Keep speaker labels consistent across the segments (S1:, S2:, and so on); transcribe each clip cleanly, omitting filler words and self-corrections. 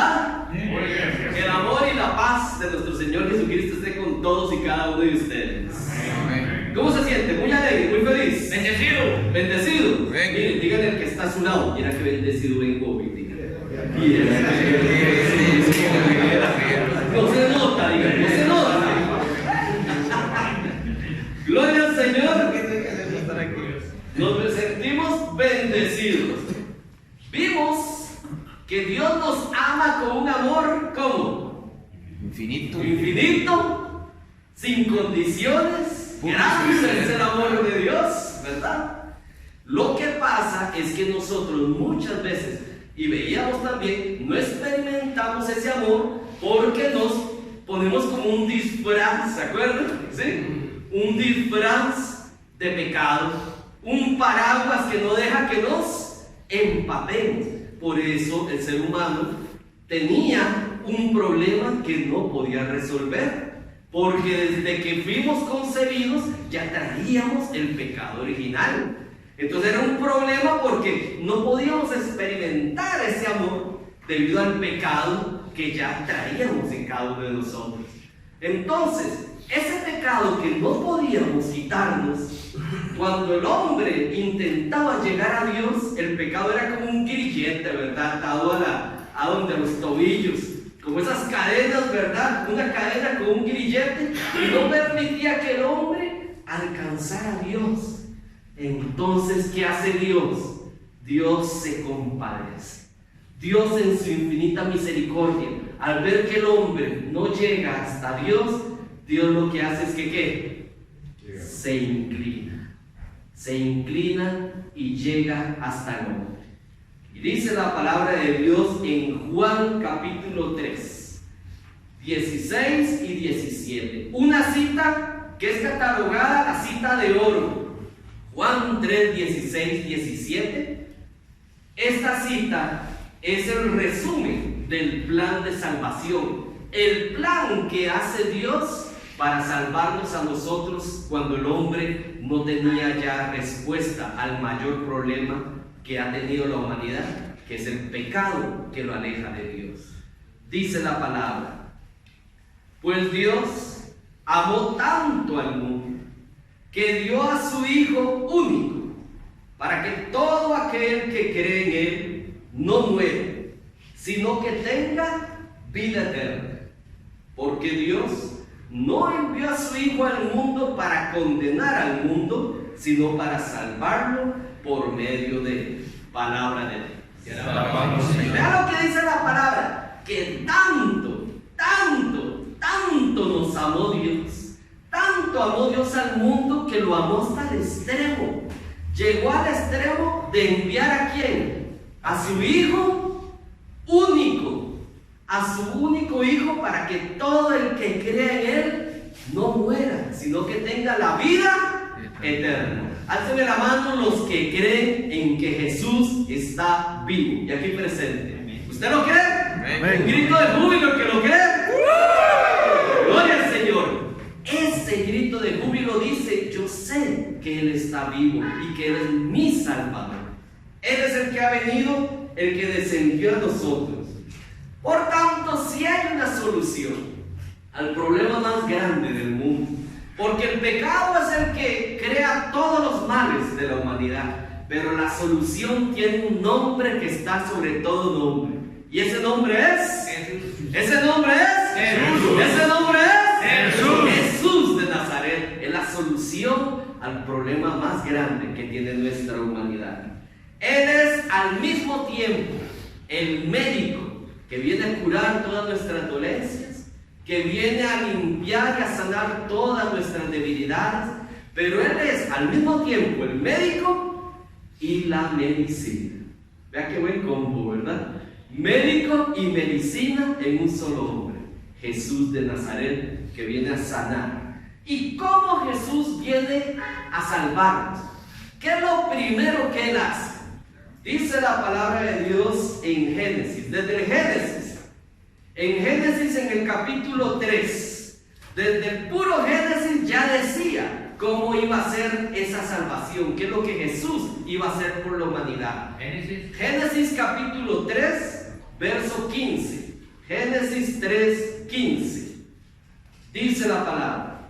S1: va? Que el amor y la paz de nuestro Señor Jesucristo esté con todos y cada uno de ustedes.
S2: Amén.
S1: ¿Cómo se siente? Muy alegre, muy feliz.
S3: Bendecido.
S1: Bendecido.
S2: Amén.
S1: Miren, díganle al que está a su lado, mira que bendecido vengo hoy. No se nota, digan, no se nota. Gloria al Señor. Nos sentimos bendecidos. Vimos que Dios nos ama con un amor, ¿cómo?
S2: Infinito.
S1: Infinito, sin condiciones. Grande es el amor de Dios, ¿verdad? Lo que pasa es que nosotros muchas veces, y veíamos también, no experimentamos ese amor porque nos ponemos como un disfraz, ¿se acuerdan? ¿Sí? Un disfraz de pecado, un paraguas que no deja que nos empapemos. Por eso el ser humano tenía un problema que no podía resolver, porque desde que fuimos concebidos ya traíamos el pecado original. Entonces era un problema porque no podíamos experimentar ese amor debido al pecado que ya traíamos en cada uno de nosotros. Entonces, ese pecado que no podíamos quitarnos, cuando el hombre intentaba llegar a Dios, el pecado era como un grillete, ¿verdad? Atado a los tobillos, como esas cadenas, ¿verdad? Una cadena con un grillete y no permitía que el hombre alcanzara a Dios. Entonces, ¿qué hace Dios? Dios se compadece. Dios en su infinita misericordia, al ver que el hombre no llega hasta Dios, Dios lo que hace es que ¿qué? Se inclina. Se inclina y llega hasta el hombre. Y dice la palabra de Dios en Juan capítulo 3, 16 y 17. Una cita que es catalogada la cita de oro. Juan 3, 16, 17. Esta cita es el resumen del plan de salvación. El plan que hace Dios para salvarnos a nosotros cuando el hombre no tenía ya respuesta al mayor problema que ha tenido la humanidad, que es el pecado que lo aleja de Dios. Dice la palabra: pues Dios amó tanto al mundo que dio a su Hijo único, para que todo aquel que cree en Él no muera, sino que tenga vida eterna. Porque Dios no envió a su Hijo al mundo para condenar al mundo, sino para salvarlo por medio de palabra de Dios. Vea lo que dice la palabra, que tanto nos amó Dios. Tanto amó Dios al mundo que lo amó hasta el extremo. Llegó al extremo de enviar ¿a quién? A su Hijo único. A su único Hijo, para que todo el que cree en Él no muera, sino que tenga la vida eterna. Álcenme la mano los que creen en que Jesús está vivo y aquí presente. ¿Usted lo cree?
S2: Amén.
S1: Un grito de júbilo que lo cree. Gloria al Señor. Ese grito de júbilo dice: yo sé que Él está vivo y que Él es mi Salvador. Él es el que ha venido, el que descendió a nosotros. Por tanto, si hay una solución al problema más grande del mundo, porque el pecado es el que crea todos los males de la humanidad, pero la solución tiene un nombre que está sobre todo nombre, y ese nombre es Jesús. Ese nombre es Jesús. Ese nombre es Jesús. Jesús de Nazaret es la solución al problema más grande que tiene nuestra humanidad. Él es al mismo tiempo el médico que viene a curar todas nuestras dolencias, que viene a limpiar y a sanar todas nuestras debilidades, pero Él es al mismo tiempo el médico y la medicina. Vea qué buen combo, ¿verdad? Médico y medicina en un solo hombre, Jesús de Nazaret, que viene a sanar. ¿Y cómo Jesús viene a salvarnos? ¿Qué es lo primero que Él hace? Dice la palabra de Dios en Génesis, desde el Génesis, en el capítulo 3, desde el puro Génesis ya decía cómo iba a ser esa salvación, qué es lo que Jesús iba a hacer por la humanidad. Génesis capítulo 3, verso 15. Génesis 3:15. Dice la palabra: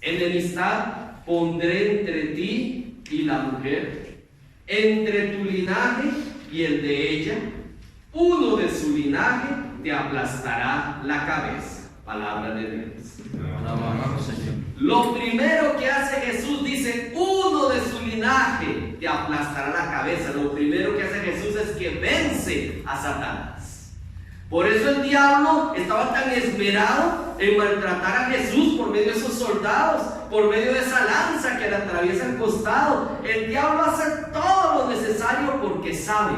S1: enemistad pondré entre ti y la mujer, entre tu linaje y el de ella. Uno de su linaje te aplastará la cabeza. Palabra de Dios. Lo primero que hace Jesús, dice, uno de su linaje te aplastará la cabeza. Lo primero que hace Jesús es que vence a Satanás. Por eso el diablo estaba tan esmerado en maltratar a Jesús por medio de esos soldados, por medio de esa lanza que le atraviesa el costado. El diablo hace todo lo necesario porque sabe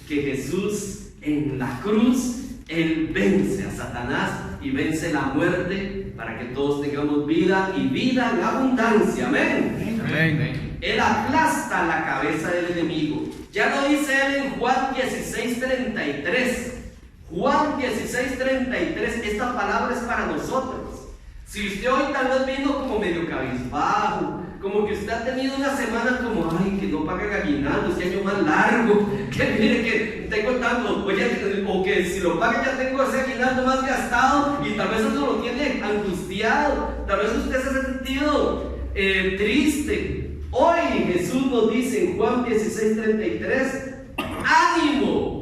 S1: que Jesús en la cruz, Él vence a Satanás y vence la muerte para que todos tengamos vida y vida en abundancia. Amén.
S2: Amén.
S1: Él aplasta la cabeza del enemigo. Ya lo dice Él en Juan 16:33. Juan 16:33, esta palabra es para nosotros. Si usted hoy tal vez vino como medio cabizbajo, como que usted ha tenido una semana como, ay, que no paga aguinaldo, este año más largo, que mire que tengo tanto, o que si lo paga ya tengo ese aguinaldo más gastado, y tal vez eso lo tiene angustiado, tal vez usted se ha sentido triste. Hoy Jesús nos dice en Juan 16:33, ánimo,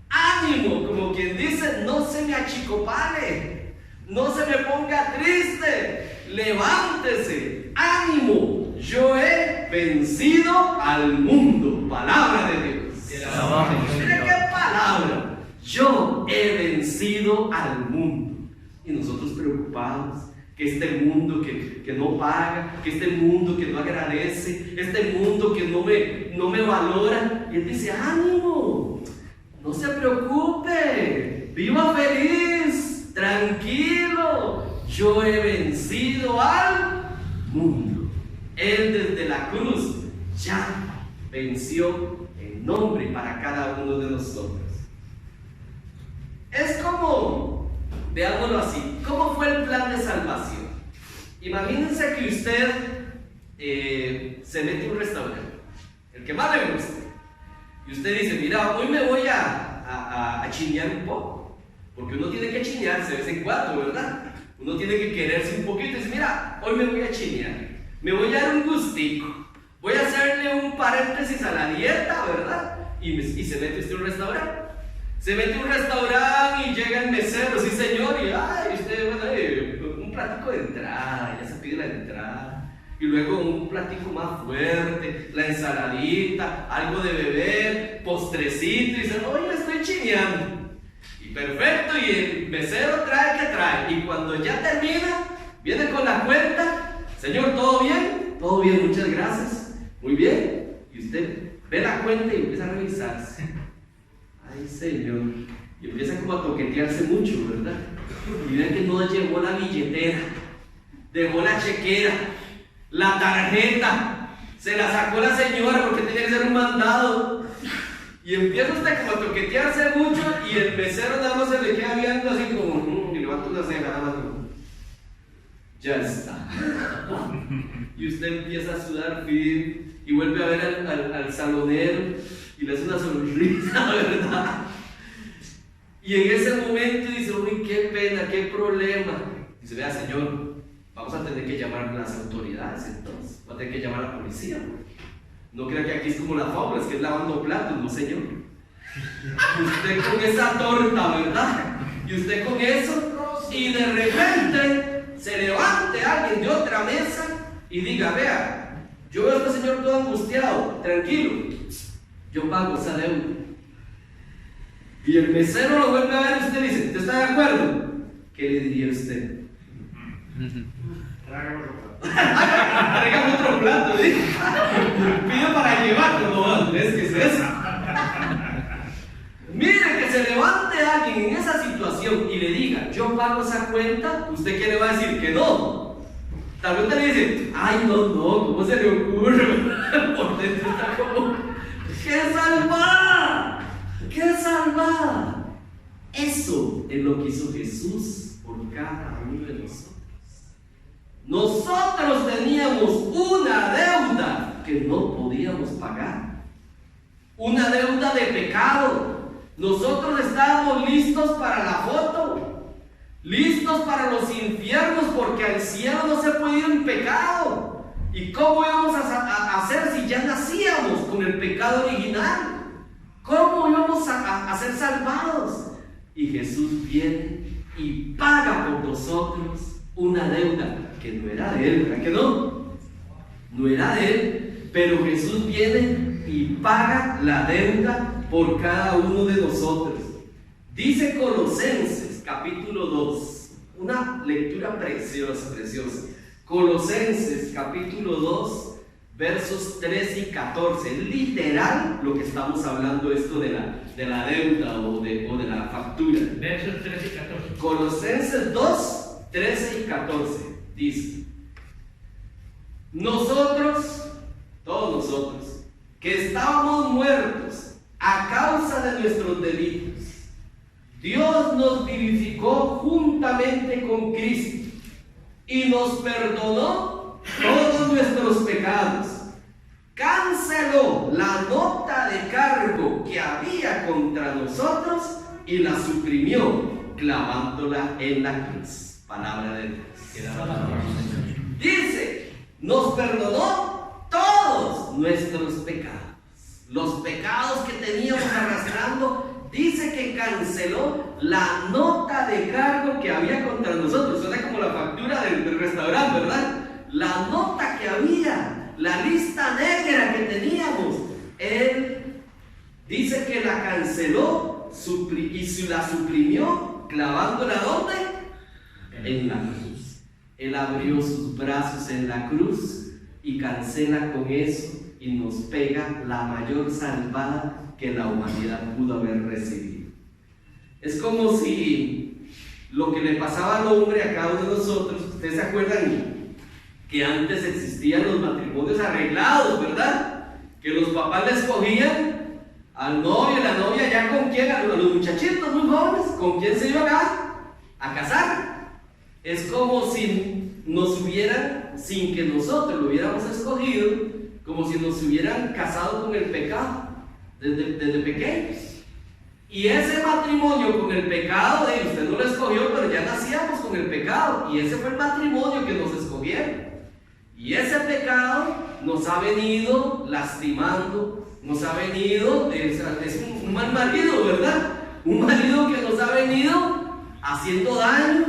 S1: ánimo, como quien dice, no se me achicopale, no se me ponga triste, levántese, ánimo, yo he vencido al mundo. Palabra de Dios. Mire qué palabra, yo he vencido al mundo. Y nosotros preocupados, que este mundo que no paga, que este mundo que no agradece, este mundo que no me valora. Y Él dice, ánimo, no se preocupe, viva feliz, tranquilo, yo he vencido al mundo. Él desde la cruz ya venció en nombre para cada uno de nosotros. Es como, veámoslo así, ¿cómo fue el plan de salvación? Imagínense que usted se mete a un restaurante, el que más le guste, y usted dice, mira, hoy me voy a chinear un poco, porque uno tiene que chinearse de vez en cuando, ¿verdad? Uno tiene que quererse un poquito y dice, mira, hoy me voy a chinear, me voy a dar un gustico, voy a hacerle un paréntesis a la dieta, ¿verdad? Y se mete usted a un restaurante. Se mete a un restaurante y llega el mesero, sí señor, y ay, usted, bueno, un platico de entrada, ya se pide la entrada, y luego un platico más fuerte, la ensaladita, algo de beber, postrecito, y dice, oye, estoy chineando. Y perfecto, y el mesero trae que trae, y cuando ya termina, viene con la cuenta, señor, ¿todo bien? Todo bien, muchas gracias, muy bien, y usted ve la cuenta y empieza a revisarse. Ay, señor, y empieza como a toquetearse mucho, ¿verdad? Y ven que no llevó la billetera, dejó la chequera, la tarjeta, se la sacó la señora porque tenía que hacer un mandado. Y empieza usted como a toquetearse mucho y el mesero nada más se le queda viendo así como, y levanta una ceja nada más como, ya está. Y usted empieza a sudar firme y vuelve a ver al salonero y le hace una sonrisa, ¿verdad? Y en ese momento dice, uy, qué pena, qué problema. Dice, vea, señor, vamos a tener que llamar a las autoridades entonces, va a tener que llamar a la policía. No crea que aquí es como las fábulas, que es lavando platos, no señor. Usted con esa torta, ¿verdad? Y usted con eso, y de repente se levante alguien de otra mesa y diga, vea, yo veo a este señor todo angustiado, tranquilo, yo pago esa deuda. Y el mesero lo vuelve a ver y usted dice, ¿usted está de acuerdo? ¿Qué le diría usted? Tráigame otro plato, ¿sí? Pido para llevarlo, no, es que es eso. Mire que se levante alguien en esa situación y le diga, yo pago esa cuenta, ¿usted qué le va a decir? Que no. Tal vez usted le dice, ay, no, ¿cómo se le ocurre? Por dentro está como, ¡qué salvada! ¡Qué salvada! Eso es lo que hizo Jesús por cada uno de nosotros. Nosotros teníamos una deuda que no podíamos pagar, una deuda de pecado, nosotros estábamos listos para la foto, listos para los infiernos, porque al cielo no se puede ir en pecado. ¿Y cómo íbamos a hacer si ya nacíamos con el pecado original? ¿Cómo íbamos a ser salvados? Y Jesús viene y paga por nosotros una deuda que no era de Él, ¿verdad que no? No era de Él, pero Jesús viene y paga la deuda por cada uno de nosotros. Dice Colosenses capítulo 2, una lectura preciosa, preciosa. Colosenses capítulo 2, versos 13 y 14. Literal lo que estamos hablando, esto de la deuda o de la factura.
S3: Versos 13 y 14.
S1: Colosenses 2, 13 y 14. Dice: nosotros, todos nosotros, que estábamos muertos a causa de nuestros delitos, Dios nos vivificó juntamente con Cristo y nos perdonó todos nuestros pecados. Canceló la nota de cargo que había contra nosotros y la suprimió clavándola en la cruz. Palabra de Dios. Dice, nos perdonó todos nuestros pecados. Los pecados que teníamos arrastrando, dice que canceló la nota de cargo que había contra nosotros. Suena como la factura del restaurante, ¿verdad? La nota que había, la lista negra que teníamos, Él dice que la canceló y la suprimió clavándola ¿dónde? En la cruz. Él abrió sus brazos en la cruz y cancela con eso y nos pega la mayor salvada que la humanidad pudo haber recibido. Es como si lo que le pasaba al hombre a cada uno de nosotros, ustedes se acuerdan que antes existían los matrimonios arreglados, ¿verdad? Que los papás les escogían al novio y la novia, ya con quién, a los muchachitos muy jóvenes, con quién se iban a casar. Es como si nos hubieran, sin que nosotros lo hubiéramos escogido, como si nos hubieran casado con el pecado desde pequeños. Y ese matrimonio con el pecado, usted no lo escogió, pero ya nacíamos con el pecado, y ese fue el matrimonio que nos escogieron. Y ese pecado nos ha venido lastimando, nos ha venido, es un mal marido, ¿verdad? Un marido que nos ha venido haciendo daño,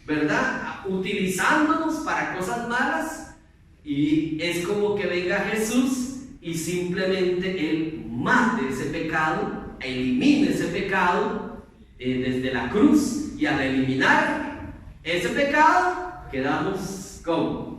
S1: ¿verdad? Utilizándonos para cosas malas. Y es como que venga Jesús y simplemente Él mate ese pecado, elimine ese pecado desde la cruz. Y al eliminar ese pecado, quedamos como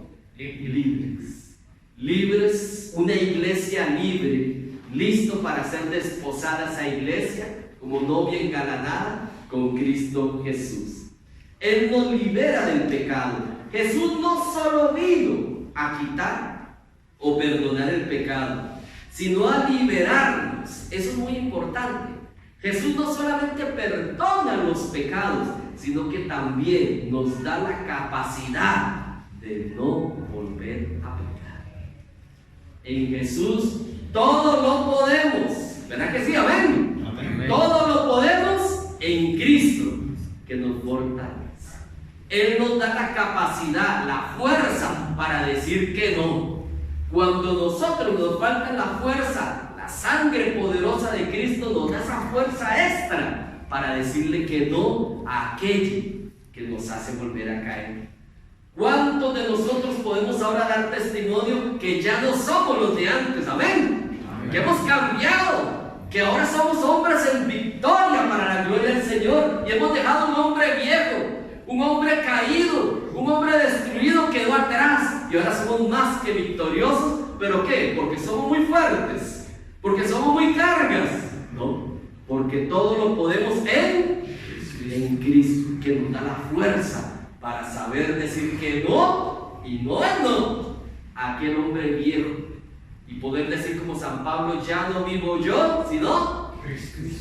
S1: libres, una iglesia libre, listo para ser desposada a esa iglesia como novia engalanada con Cristo Jesús. Él nos libera del pecado. Jesús no solo vino a quitar o perdonar el pecado, sino a liberarnos. Eso es muy importante. Jesús no solamente perdona los pecados, sino que también nos da la capacidad de no volver a pecar. En Jesús todo lo podemos, ¿verdad que sí? Amén. Amén. Todo lo podemos en Cristo que nos fortalece. Él nos da la capacidad, la fuerza para decir que no. Cuando nosotros nos falta la fuerza, la sangre poderosa de Cristo nos da esa fuerza extra para decirle que no a aquello que nos hace volver a caer. ¿Cuántos de nosotros podemos ahora dar testimonio que ya no somos los de antes? Amén. Amén. Que hemos cambiado, que ahora somos hombres en victoria para la gloria del Señor, y hemos dejado un hombre viejo, un hombre caído, un hombre destruido, quedó atrás, y ahora somos más que victoriosos. ¿Pero qué? Porque somos muy fuertes, porque somos muy cargas. No, porque todo lo podemos en Cristo, que nos da la fuerza para saber decir que no, y no es no, a aquel hombre viejo, y poder decir como San Pablo: ya no vivo yo, sino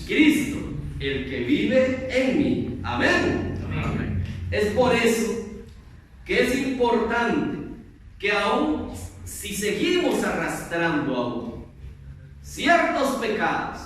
S1: Cristo, el que vive en mí. Amén. Amén. Es por eso que es importante que aún si seguimos arrastrando aún ciertos pecados,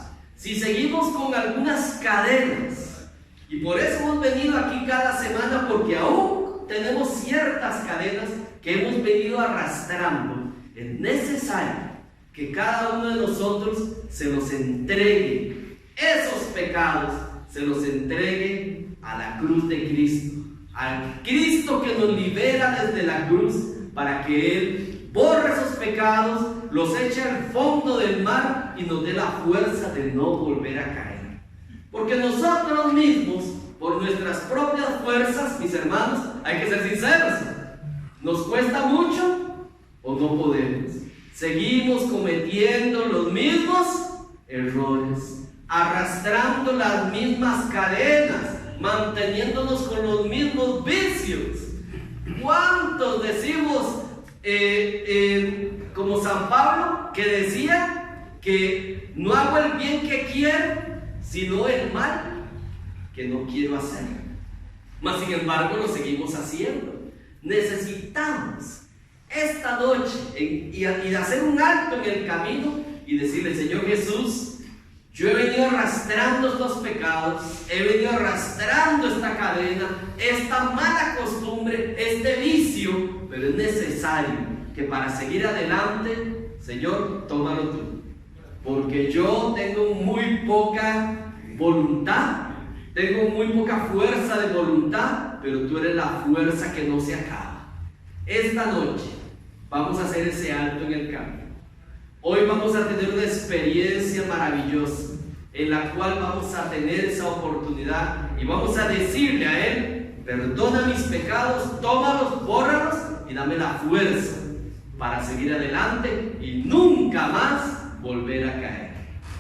S1: si seguimos con algunas cadenas, y por eso hemos venido aquí cada semana, porque aún tenemos ciertas cadenas que hemos venido arrastrando, es necesario que cada uno de nosotros se los entregue, esos pecados, se los entregue a la cruz de Cristo, al Cristo que nos libera desde la cruz, para que Él borre esos pecados, los eche al fondo del mar y nos dé la fuerza de no volver a caer. Porque nosotros mismos, por nuestras propias fuerzas, mis hermanos, hay que ser sinceros, ¿nos cuesta mucho o no podemos? Seguimos cometiendo los mismos errores, arrastrando las mismas cadenas, manteniéndonos con los mismos vicios. ¿Cuántos decimos, como San Pablo, que decía que no hago el bien que quiero, sino el mal que no quiero hacer? Mas sin embargo lo seguimos haciendo. Necesitamos esta noche y hacer un alto en el camino y decirle: Señor Jesús, yo he venido arrastrando estos pecados, he venido arrastrando esta cadena, esta mala costumbre, este vicio, pero es necesario que para seguir adelante, Señor, tómalo tú, porque yo tengo muy poca voluntad, tengo muy poca fuerza de voluntad, pero tú eres la fuerza que no se acaba. Esta noche vamos a hacer ese alto en el camino. Hoy vamos a tener una experiencia maravillosa en la cual vamos a tener esa oportunidad y vamos a decirle a Él: perdona mis pecados, tómalos, bórralos y dame la fuerza para seguir adelante y nunca más volver a caer.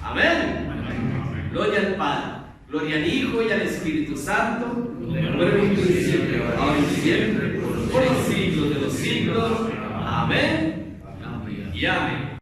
S1: Amén. Amén. Gloria al Padre, gloria al Hijo y al Espíritu Santo, luego y siempre, ahora y siempre, por los siglos de los siglos. Amén y amén.